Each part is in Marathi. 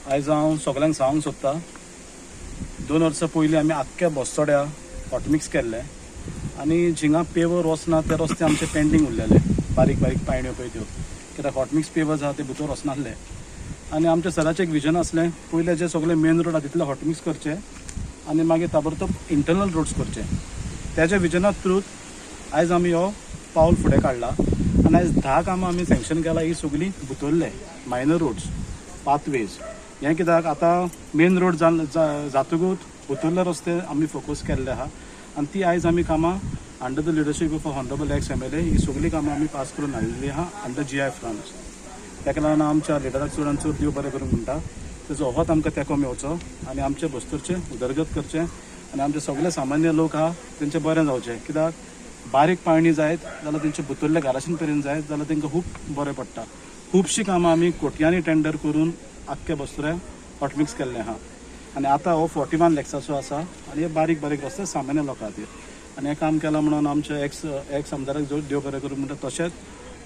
आयज हांव सगळ्यांक सांगूंक सोदतां 2 वर्सां पयलीं आमी आख्ख्या बसचोड्या हॉटमिक्स केल्ले आनी जिंगा पेवर वचना ते रस्ते आमचे पेंडींग उरलेले बारीक बारीक पायण्यो पळय त्यो कित्याक हॉटमिक्स पेवर्स आहा ते भितर वचनासले आनी आमच्या सराचें एक विजन आसलें पयले जे सगळे मेन रोड आहा तितले हॉटमिक्स करचे आनी मागीर ताबडतोब इंटरनल रोड्स करचे त्याच्या विजना थ्रू आयज आमी हो पावल फुडें काडला आनी आयज 10 कामां आमी सँक्शन केला ही सगळीं भितरले मायनर रोड्स पाथवेज हें कित्याक आतां मेन रोड जातकूच भितरले रस्ते आमी फोकस केल्ले आहा आनी ती आयज आमी कामां under the leadership of honourable x MLA ही सगळीं कामां आमी पास करून हाडिल्लीं आहा अंडर GI फंड्स ताका लागून आमच्या लिडराक चड चड देव बरें करूंक म्हणटा तेजो होच आमकां तेंको मेळचो आनी आमचे बस्तूरचें उदरगत करचें आनी आमचे सगळे सामान्य लोक आहा तेंचें बरें जावचें कित्याक बारीक पाळणी जायत जाल्यार तेंचे भितरल्या घराशीन पर्यंत जायत जाल्यार तेंकां खूब बरें पडटा खुबशीं कामां आमी कोटयांनी टेंडर करून आख्ख्या बस्तुऱ्या हॉटमिक्स केल्लें आहा आनी आतां हो 41 लॅक्साचो आसा आनी हे बारीक बारीक रस्ते सामान्य लोकां खातीर आनी हें काम केलां म्हणून आमच्या एक्स आमदाराक देव बरें करूं म्हणटा तशेंच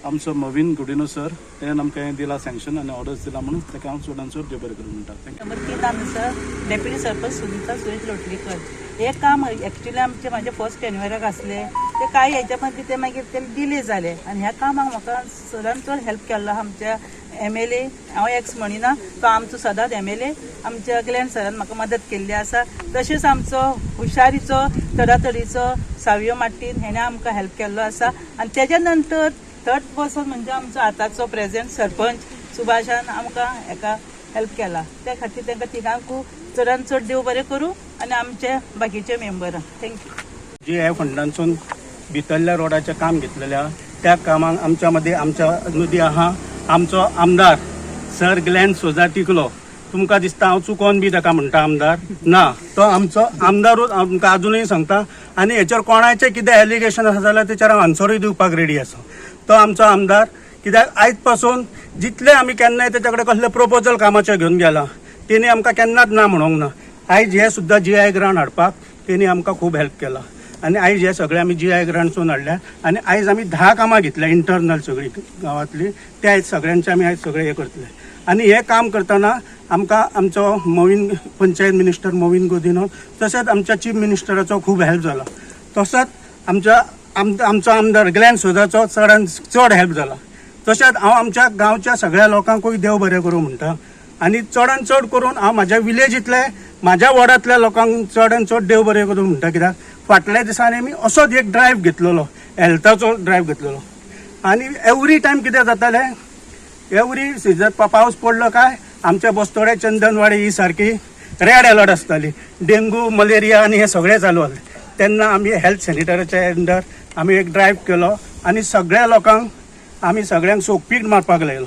आमचो मवीन गुडिनो सर तेणें आमकां हें दिलां सँक्शन आनी ऑर्डर्स दिला म्हणून ताका हांव चडान चड देव बरें करूं म्हणटा थँक्यू. नंबर 3 आमचं डेप्युटी सरपंच सुनीता सुरेश लोटलीकर हे काम एक्चुअली आमचे माझे 1 जानेवारीक आसले ते कांय हेच्या मध्ये ते मागीर ते डिले जाले आनी ह्या कामाक म्हाका सरान चड हेल्प केल्लो आमच्या MLA हांव एक्स म्हणिना तो आमचो सदांच MLA आमच्या ग्लॅन सरान म्हाका मदत केल्ली आसा तशेंच आमचो हुशारीचो तडातडीचो सावियो मार्टीन हेणें आमकां हेल्प केल्लो आसा आनी तेज्या नंतर 3rd पर्सन म्हणजे आमचो आतांचो प्रेझेंट सरपंच सुभाषान आमकां हेका हेल्प केला त्या खातीर तांकां तिगांकू चडान चड देव बरें करूं आनी आमचे बाकीचे मेंबरां थँक्यू. GI फंडांसून भितरल्या रोडाचें काम घेतलेल्या त्या कामाक आमच्या मदीं आमच्या मदीं आहा आमचो आमदार सर ग्लॅन सोजाटिकलो तुमकां दिसता हांव चुकोन बी ताका म्हणटा आमदार ना तो आमचो आमदारूच आमकां अजुनूय सांगता आनी हेचेर कोणाचें कितें एलिगेशन आसा जाल्यार तेचेर हांव आन्सरूय दिवपाक रेडी आसा तो आमचो आमदार कित्याक आयज पासून जितले आमी केन्नाय तेच्या कडेन कसले प्रपोजल कामाचे घेवन गेला तेणी आमकां केन्नाच ना म्हणूंक ना आयज हे सुद्दां GI ग्रांट हाडपाक तेणी आमकां खूब हेल्प केला आनी आयज हे सगळे आमी GI ग्रांटसून हाडल्या आनी आयज आमी 10 कामां घेतल्या इंटरनल सगळीं गांवांतली ते आयज सगळ्यांचे आमी आयज सगळे हे करतले आनी हे काम करतना आमकां आमचो पंचायत मिनिस्टर मोविन गुदिनो तशेंच आमच्या चीफ मिनिस्टराचो खूब हेल्प जाला तसोच आमचो आमदार ग्लॅन सोजाचो चडान चड हेल्प जाला तशेंच हांव आमच्या गांवच्या सगळ्या लोकांकूय देव बरें करूं म्हणटा आनी चडान चड करून हांव म्हाज्या विलेजींतले म्हाज्या वॉर्डांतल्या लोकांक चडान चड देव बरें करूं म्हणटा कित्याक फाटल्या दिसांनी आमी असोच एक ड्रायव्ह घेतलेलो हेल्थाचो ड्रायव्ह घेतलेलो आनी एवरी टायम कितें जातालें एवरी सिजन पावस पडलो काय आमच्या बस्तोडे चंदनवाडी ही सारकी रेड अलर्ट आसताली डेंगू मलेरिया आनी हे सगळें चालू आसलें तेन्ना आमी हेल्थ सॅनिटराच्या अंडर आमी एक ड्रायव्ह केलो आनी सगळ्या लोकांक आमी सगळ्यांक सोकपीट मारपाक लायलो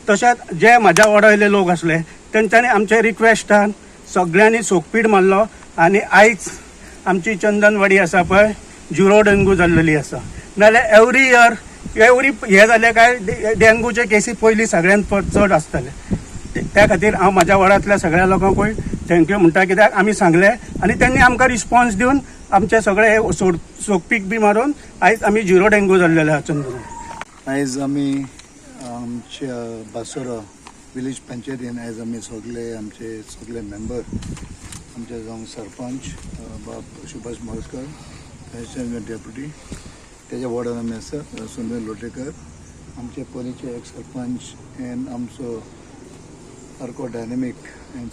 तशेंच जे म्हाज्या वाड्यावयले लोक आसले तेंच्यांनी आमचे रिक्वेस्टान सगळ्यांनी सोकपीट मारलो आनी आयज आमची चंदनवाडी आसा पळय 0 डेंगू जाल्लेली आसा नाल्यार एवरी इयर हे जाले काय डेंगूचे केसी पयलीं सगळ्यांत चड आसताले त्या खातीर हांव म्हाज्या वाड्यांतल्या सगळ्या लोकांकूय थँक्यू म्हणटा कित्याक आमी सांगलें आनी त्यांनी आमकां रिस्पॉन्स दिवन आमचे सगळे सोकपीक बी मारून आयज आमी 0 डेंगू जाल्लेले आहा चंदनवाडी. आयज आमी आमच्या बासोरा विलेज पंचायतीन आयज आमी सगळे मेंबर आमचे जावं सरपंच बाब सुभाष मोरजकर डेप्युटी तेज्या वॉर्डान आमी आसा सुनील लोटेकर आमचे पयलींचे एक सरपंच एन आमचो सारको डायनेमीक एन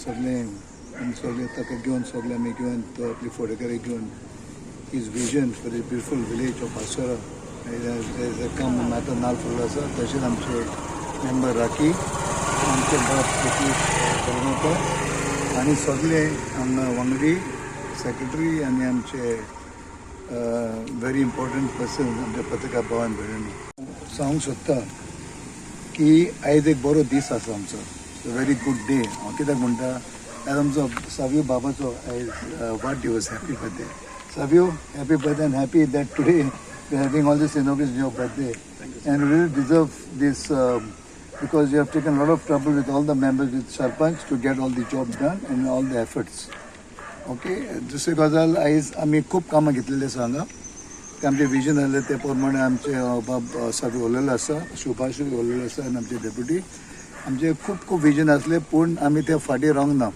सगळे ताका घेवन सगळे आमी घेवन तो आपली फुडेकारी घेवन his vision for the beautiful village of Basora काम आतां नाल फुल्लो आसा तशेंच आमचे मेंबर राखी आमचे बाप सतीश बेळगांवकर आणि सगळे हांगा वांगडी सेक्रेटरी आणि आमचे व्हेरी इम्पॉर्टंट पर्सन आमच्या पत्रकार भवन भेटून सांगूंक सोदता की आयज एक बरो दीस आसा आमचो व्हेरी गुड डे हांव कित्याक म्हणटा आयज आमचो सावियो बाबाचो आयज वाडदिवस happy birthday Savio happy birthday and happy that today we are having all this inauguration in your birthday and we really deserve this because you have taken a lot of trouble with all the members with Sarpanch to get all the job done and all the efforts. Okay, दुसरी गजाल आयज आमी खूब कामां घेतलेली आसा हांगा ते आमचे विजन आसले ते प्रमाणे आमचे बाब सावी उलयल्लो आसा सुभाष उलयल्लो आसा आनी आमचे डेप्युटी आमचे खूब विजन आसले पूण आमी ते फाटीं रावंक ना.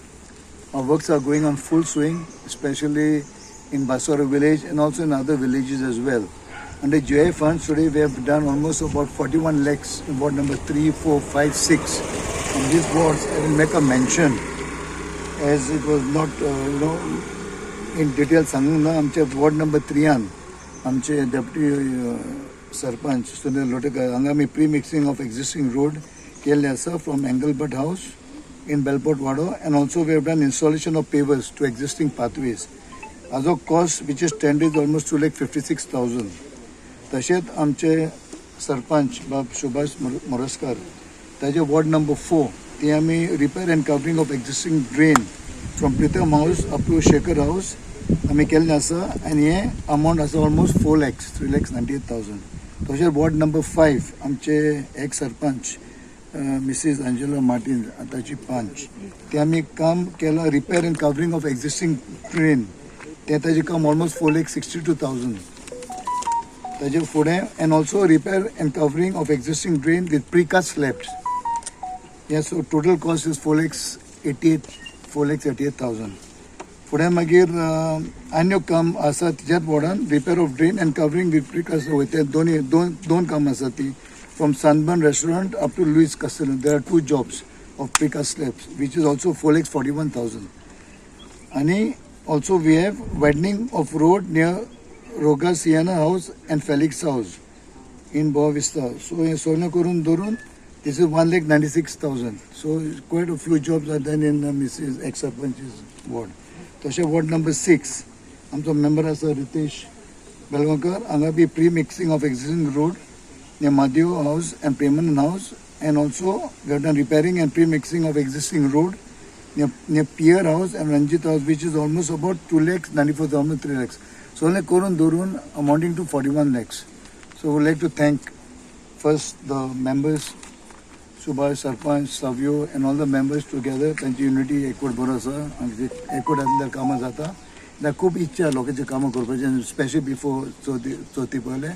Our works are going on full swing, especially in Basora village and also in other villages as well. Under GI funds today we have done almost about 41 lakhs in ward number 3, 4, 5, 6. And these wards, I will make a mention as it was not, in detail सांगूंक ना आमचे ward number 3 आमचे deputy सरपंच सुनील लोटेकर हांगा आमी pre-mixing of existing road केल्ले आसा from Engelbert House in Belport Wado and also we have done installation of pavers to existing pathways. As a cost which is tendered almost 2,56,000. तशेंच आमचे सरपंच बाब सुभाष मोरजकर ताजे वॉर्ड नंबर 4 ती आमी repair and covering of existing drain from Pritam house up to Shekhar house आमी केल्लें आसा आनी हे अमावंट आसा ऑलमोस्ट 3,98,000. तशेंच वॉर्ड नंबर 5 आमचे एक सरपंच मिसीस अंजुला मार्टिन ताची पंच ते आमी काम केलां repair and covering of existing drain ते ताजें काम ऑलमोस्ट 4,62,000. ताजे फुडें end also repair and covering of existing drain with precast slabs. Yes, so total cost is 4,88,000. फुडें मागीर आनी काम आसा तिच्याच वॉर्डान repair of drain and covering with precast वयते दोन काम आसा ती from Sunburn restaurant up to Luis Castelo there are 2 jobs of precast slabs which is also 4,41,000. आणि also we have widening of road near Roga Sienna House and Felix House in Boa Vista. So हे सगळें करून धरून this is 1,96,000. So quite a few jobs are done in Mrs. ex-Sarpanch's ward. तशें ward number 6 आमचो member आसा रितेश बेळगांवकर हांगा बी pre-mixing of existing road near Madhyo House and Premanand House and also we have done repairing and pre-mixing of existing road near Pierre House and Ranjit House which is almost about 2,94,000, almost 3 lakhs. So only Korun Durun amounting to 41 lakhs. So we would like to thank first the members, Subhash, Sarpanch, Savio and all the members together. Tanchi unity ekut boro aसा आनी एकूट आसल्यार कामां जाता. खूब इच्छा लोकांची कामां करपाची स्पेशली बिफोर चवथी पयलें